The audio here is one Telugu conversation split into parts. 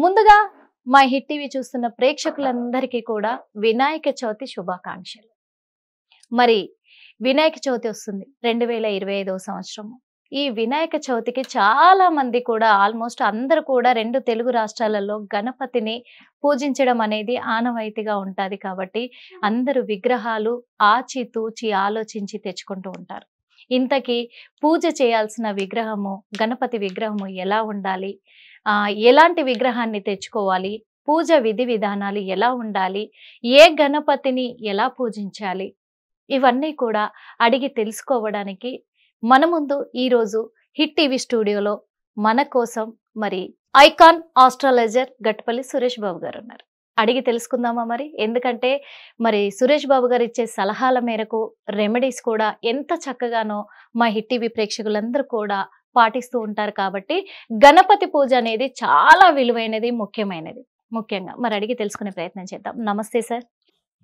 ముందుగా మా హిట్ టీవీ చూస్తున్న ప్రేక్షకులందరికీ కూడా వినాయక చవితి శుభాకాంక్షలు. మరి వినాయక చవితి వస్తుంది 2025వ సంవత్సరం. ఈ వినాయక చవితికి చాలా మంది కూడా ఆల్మోస్ట్ అందరూ కూడా 2 తెలుగు రాష్ట్రాలలో గణపతిని పూజించడం అనేది ఆనవాయితీగా ఉంటుంది. కాబట్టి అందరూ విగ్రహాలు ఆచితూచి ఆలోచించి తెచ్చుకుంటూ ఉంటారు. ఇంతకీ పూజ చేయాల్సిన విగ్రహము, గణపతి విగ్రహము ఎలా ఉండాలి, ఎలాంటి విగ్రహాన్ని తెచ్చుకోవాలి, పూజ విధి విధానాలు ఎలా ఉండాలి, ఏ గణపతిని ఎలా పూజించాలి, ఇవన్నీ కూడా అడిగి తెలుసుకోవడానికి మన ముందు ఈరోజు హిట్ టీవీ స్టూడియోలో మన కోసం మరి ఐకాన్ ఆస్ట్రాలజర్ గట్పల్లి సురేష్ బాబు గారు ఉన్నారు. అడిగి తెలుసుకుందామా మరి? ఎందుకంటే మరి సురేష్ బాబు గారు ఇచ్చే సలహాల మేరకు రెమెడీస్ కూడా ఎంత చక్కగానో మా హిట్ టీవీ ప్రేక్షకులందరూ కూడా పాటిస్తూ ఉంటారు. కాబట్టి గణపతి పూజ అనేది చాలా విలువైనది, ముఖ్యంగా మరి అడిగి తెలుసుకునే ప్రయత్నం చేద్దాం. నమస్తే సార్.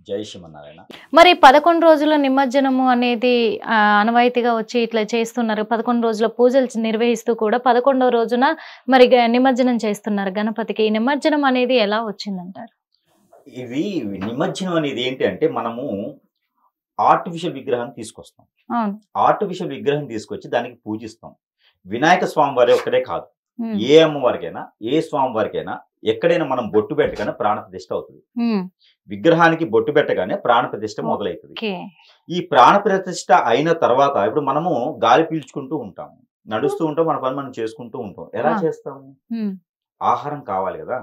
జై శ్రీమన్నారాయణ. మరి 11 రోజుల నిమజ్జనము అనేది ఆనవాయితీగా వచ్చి ఇట్లా చేస్తున్నారు. 11 రోజుల పూజలు నిర్వహిస్తూ కూడా 11వ రోజున మరి నిమజ్జనం చేస్తున్నారు గణపతికి. ఈ నిమజ్జనం అనేది ఎలా వచ్చిందంటారు? ఇది నిమజ్జనం అనేది ఏంటి అంటే, మనము ఆర్టిఫిషియల్ విగ్రహాన్ని తీసుకొస్తాం. ఆర్టిఫిషియల్ విగ్రహం తీసుకొచ్చి దానికి పూజిస్తాం. వినాయక స్వామి వారి ఒక్కడే కాదు, ఏ అమ్మవారికైనా ఏ స్వామి వారికైనా ఎక్కడైనా మనం బొట్టు పెట్టగానే ప్రాణ ప్రతిష్ఠ అవుతుంది. విగ్రహానికి బొట్టు పెట్టగానే ప్రాణ ప్రతిష్ఠ మొదలవుతుంది. ఈ ప్రాణ ప్రతిష్ఠ అయిన తర్వాత ఇప్పుడు మనము గాలి పీల్చుకుంటూ ఉంటాము, నడుస్తూ ఉంటాం, మన పని మనం చేసుకుంటూ ఉంటాం. ఎలా చేస్తాము? ఆహారం కావాలి కదా,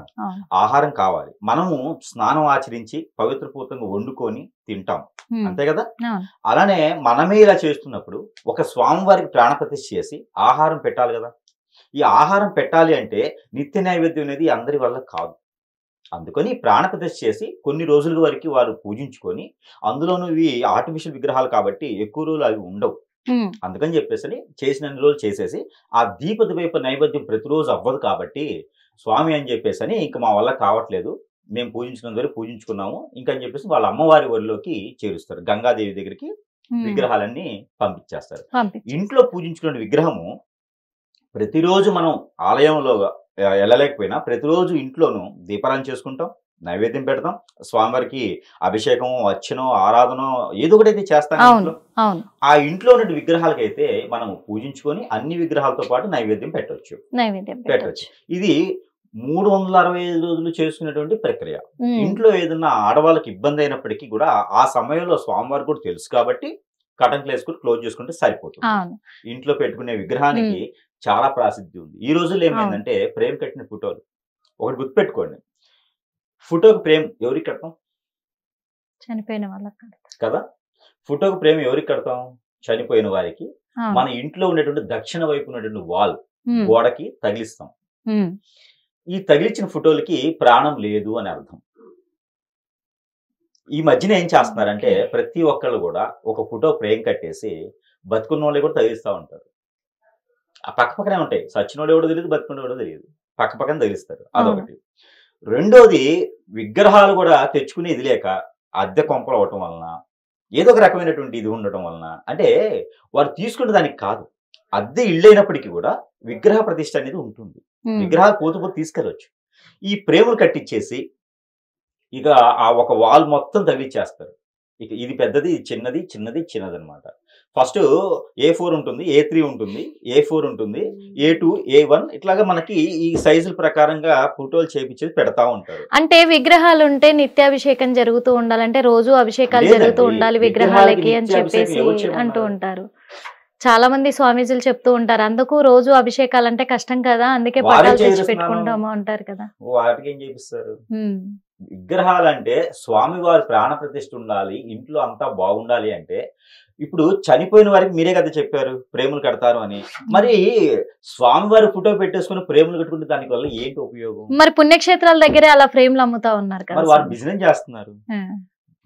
ఆహారం కావాలి. మనము స్నానం ఆచరించి పవిత్రపూతంగా వండుకొని తింటాం, అంతే కదా. అలానే మనమే ఇలా చేస్తున్నప్పుడు ఒక స్వామివారికి ప్రాణ ప్రతిష్ఠ చేసి ఆహారం పెట్టాలి కదా. ఈ ఆహారం పెట్టాలి అంటే నిత్య నైవేద్యం అనేది అందరి వల్ల కాదు. అందుకని ప్రాణ ప్రతిష్ఠ చేసి కొన్ని రోజుల వరకు వారు పూజించుకొని, అందులోనూ ఇవి ఆర్టిఫిషియల్ విగ్రహాలు కాబట్టి ఎక్కువ రోజులు అవి ఉండవు. అందుకని చెప్పేసి చేసినన్ని రోజులు చేసేసి ఆ దీప నైవేద్యం ప్రతిరోజు అవ్వదు కాబట్టి స్వామి అని చెప్పేసి ఇంకా మా వల్ల కావట్లేదు, మేము పూజించినంత వరకు పూజించుకున్నాము ఇంకా అని చెప్పేసి వాళ్ళ అమ్మవారి ఒడిలోకి చేరుస్తారు. గంగాదేవి దగ్గరికి విగ్రహాలన్నీ పంపించేస్తారు. ఇంట్లో పూజించుకున్న విగ్రహము ప్రతిరోజు మనం ఆలయంలో వెళ్ళలేకపోయినా ప్రతిరోజు ఇంట్లోనూ దీపారాధన చేసుకుంటాం, నైవేద్యం పెడతాం, స్వామివారికి అభిషేకం, అర్చన, ఆరాధన ఏదో ఒకటి అయితే చేస్తాం. ఆ ఇంట్లో ఉన్న విగ్రహాలకైతే మనం పూజించుకొని అన్ని విగ్రహాలతో పాటు నైవేద్యం పెట్టవచ్చు. ఇది 365 రోజులు చేసుకునేటువంటి ప్రక్రియ. ఇంట్లో ఏదన్నా ఆడవాళ్ళకి ఇబ్బంది అయినప్పటికీ కూడా ఆ సమయంలో స్వామివారు కూడా తెలుసు కాబట్టి కటన్లు వేసుకుని క్లోజ్ చేసుకుంటే సరిపోతుంది. ఇంట్లో పెట్టుకునే విగ్రహానికి చాలా ప్రాసిద్ధి ఉంది. ఈ రోజుల్లో ఏమైందంటే ఫ్రేమ్ కట్టిన ఫోటోలు ఒకటి గుర్తుపెట్టుకోండి, ఫోటోకి ఫ్రేమ్ ఎవరికి కడతాం? చనిపోయిన వాళ్ళకి కదా. ఫోటోకి ఫ్రేమ్ ఎవరికి కడతాం? చనిపోయిన వారికి. మన ఇంట్లో ఉండేటువంటి దక్షిణ వైపు ఉన్నటువంటి వాల్ గోడకి తగిలిస్తాం. ఈ తగిలించిన ఫోటోలకి ప్రాణం లేదు అని అర్థం. ఈ మధ్యన ఏం చేస్తున్నారంటే ప్రతి ఒక్కళ్ళు కూడా ఒక ఫోటో ఫ్రేమ్ కట్టేసి బతుకున్న వాళ్ళు కూడా తగిలిస్తూ ఉంటారు. ఆ పక్క పక్కనే ఉంటాయి, సచ్చినోడు ఎవడో తెలియదు, బతుకున్న ఎవడో తెలియదు, పక్క పక్కన తగిలిస్తారు. అదొకటి. రెండోది, విగ్రహాలు కూడా తెచ్చుకుని ఇది లేక అద్దె కొంపలు అవటం వలన, ఏదో ఒక రకమైనటువంటి ఇది ఉండటం వలన, అంటే వారు తీసుకునే దానికి కాదు, అద్దె ఇళ్ళైనప్పటికీ కూడా విగ్రహ ప్రతిష్ఠ అనేది ఉంటుంది. విగ్రహాలు పోతూ తీసుకెళ్ళవచ్చు. ఈ ప్రేమలు కట్టించేసి ఇక ఆ ఒక వాల్ మొత్తం తగిలిచ్చేస్తారు. ఇక ఇది పెద్దది, చిన్నది, చిన్నది అనమాట. ఫస్ట్ A4 ఉంటుంది, A3 ఉంటుంది, A4 ఉంటుంది, A2, A1 ఇట్లాగా మనకి ఈ సైజుల ప్రకారంగా ఫోటోలు చేపించేది పెడతా ఉంటారు. అంటే విగ్రహాలు ఉంటే నిత్యాభిషేకం జరుగుతూ ఉండాలంటే రోజు అభిషేకాలు జరుగుతూ ఉండాలి విగ్రహాలకి అని చెప్పేసి అంటూ ఉంటారు. చాలా మంది స్వామీజీలు చెప్తూ ఉంటారు, అందుకు రోజు అభిషేకాలు అంటే కష్టం కదా, అందుకే పటాలు తెచ్చి పెట్టుకుంటాము అంటారు కదా. వాటికి ఏం చేపిస్తారు? విగ్రహాలంటే స్వామివారి ప్రాణ ప్రతిష్ఠ ఉండాలి, ఇంట్లో అంతా బాగుండాలి అంటే ఇప్పుడు చనిపోయిన వారికి మీరే కదా చెప్పారు ప్రేమలు కడతారు అని. మరి స్వామివారి ఫోటో పెట్టేసుకుని ప్రేమలు కట్టుకుంటే దానికి వల్ల ఏంటి ఉపయోగం? మరి పుణ్యక్షేత్రాల దగ్గరే అలా ఫ్రేమ్లు అమ్ముతా ఉన్నారు కదా, మరి వారు బిజినెస్ చేస్తున్నారు.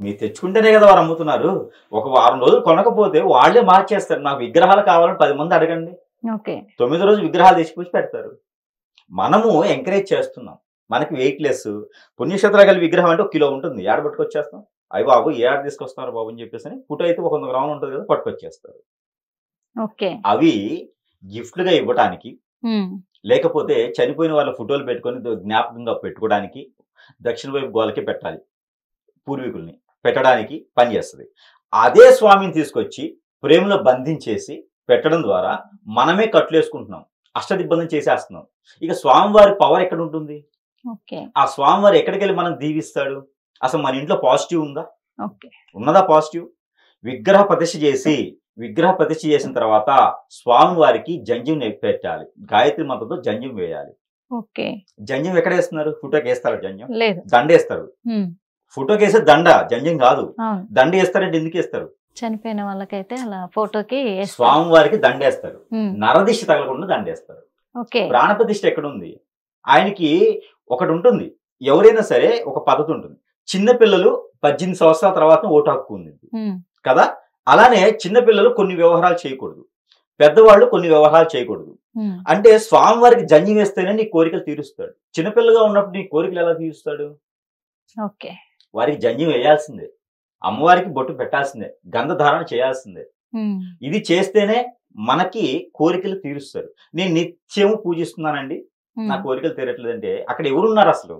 మీరు తెచ్చుకుంటేనే కదా వారు అమ్ముతున్నారు. ఒక వారం రోజులు కొనకపోతే వాళ్ళే మార్చేస్తారు. నాకు విగ్రహాలు కావాలని 10 మంది అడగండి, 9వ రోజు విగ్రహాలు తెచ్చిపోయి పెడతారు. మనము ఎంకరేజ్ చేస్తున్నాం. మనకి వెయిట్ లెస్ పుణ్యక్షేత్రాలు కలిగి విగ్రహం అంటే 1 కిలో ఉంటుంది, ఏడ పట్టుకొచ్చేస్తాం. అయ్యి బాబు ఏడ తీసుకొస్తున్నారు బాబు అని చెప్పేసి ఫోటో అయితే 100 గ్రాములు ఉంటుంది కదా, పట్టుకొచ్చేస్తారు. అవి గిఫ్ట్లుగా ఇవ్వటానికి లేకపోతే చనిపోయిన వాళ్ళ ఫోటోలు పెట్టుకొని జ్ఞాపకంగా పెట్టుకోవడానికి దక్షిణ వైపు గోలకి పెట్టాలి, పూర్వీకుల్ని పెట్టడానికి పనిచేస్తుంది. అదే స్వామిని తీసుకొచ్చి ప్రేమలో బంధించేసి పెట్టడం ద్వారా మనమే కట్లేసుకుంటున్నాం, అష్టదిగ్బంధం చేసేస్తున్నాం. ఇక స్వామివారి పవర్ ఎక్కడ ఉంటుంది? ఆ స్వామివారు ఎక్కడికి వెళ్ళి మనం దీవిస్తాడు? అసలు మన ఇంట్లో పాజిటివ్ ఉందా? ఉన్నదా పాజిటివ్? విగ్రహ ప్రతిష్ఠ చేసిన తర్వాత స్వామి వారికి జంజం పెట్టాలి, గాయత్రి మంత్రంతో జంజం వేయాలి. జంజం ఎక్కడ వేస్తున్నారు? ఫోటోకి వేస్తారా జంజం? దండ వేస్తారు. ఫోటోకి వేస్తే దండ, జంజం కాదు. దండ వేస్తారంటే ఎందుకు వేస్తారు? చనిపోయిన వాళ్ళకైతే అలా ఫోటోకి స్వామి వారికి దండేస్తారు, నరదిష్టి తగలకుండా దండేస్తారు. ప్రాణప్రతిష్ఠ ఎక్కడ ఉంది? ఆయనకి ఒకటి ఉంటుంది, ఎవరైనా సరే ఒక పద్ధతి ఉంటుంది. చిన్నపిల్లలు 18 సంవత్సరాల తర్వాత ఓటు హక్కు ఉంది కదా, అలానే చిన్నపిల్లలు కొన్ని వ్యవహారాలు చేయకూడదు, పెద్దవాళ్ళు కొన్ని వ్యవహారాలు చేయకూడదు. అంటే స్వామివారికి జంజం వేస్తేనే నీ కోరికలు తీరుస్తాడు. చిన్నపిల్లగా ఉన్నప్పుడు నీ కోరికలు ఎలా తీరుస్తాడు? వారికి జంజం వేయాల్సిందే, అమ్మవారికి బొట్టు పెట్టాల్సిందే, గంధధారణ చేయాల్సిందే. ఇది చేస్తేనే మనకి కోరికలు తీరుస్తారు. నేను నిత్యం పూజిస్తున్నానండి, నా కోరికలు తీరట్లేదంటే అక్కడ ఎవరున్నారు? అసలు